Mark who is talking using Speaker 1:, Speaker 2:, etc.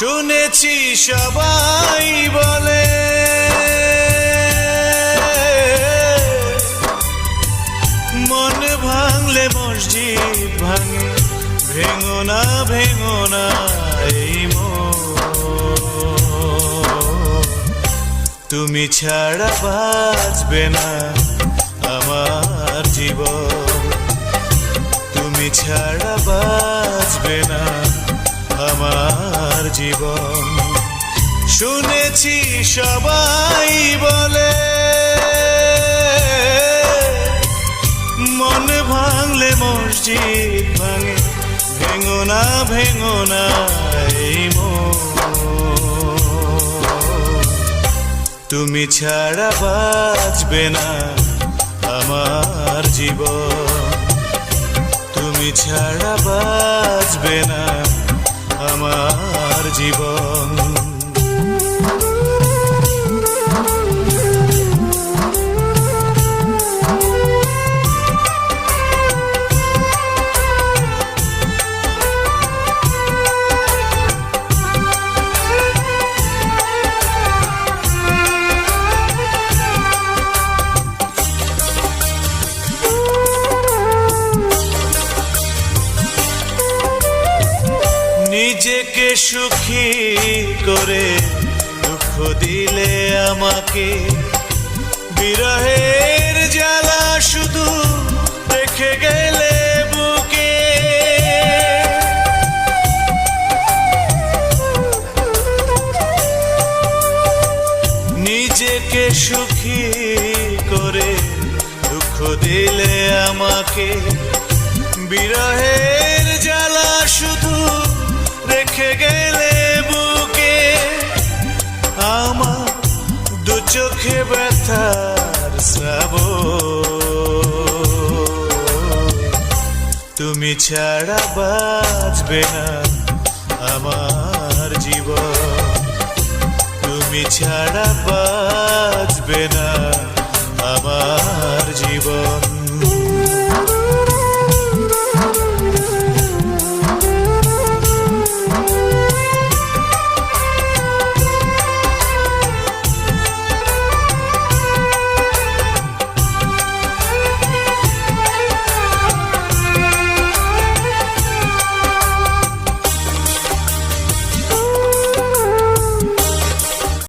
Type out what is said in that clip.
Speaker 1: শুনেছি সবাই বলে মন ভাঙলে মসজিদ ভাঙে, ভেঙো না এই তুমি ছাড়া বাঁচবে না আমার জীবন, তুমি ছাড়া বাঁচবে না আমার জীবন। শুনেছি সবাই বলে মন ভাঙলে মসজিদ ভাঙে, ভেঙো না এই তুমি ছাড়া বাঁচবে না আমার জীবন, তুমি ছাড়া বাঁচবে না আমার জীবন। নিজেকে সুখী করে দুঃখ দিলে আমাকে, বিরহের জ্বালা শুধু রেখে গেলে বুকে। নিজেকে সুখী করে দুঃখ দিলে আমাকে, বিরহের জ্বালা শুধু রেখে গেলে বুকে। আমার দু চোখে ব্যথার শ্রাবণ, তুমি ছাড়া বাঁচবে না আমার জীবন, তুমি ছাড়া বাঁচবে না আমার জীবন।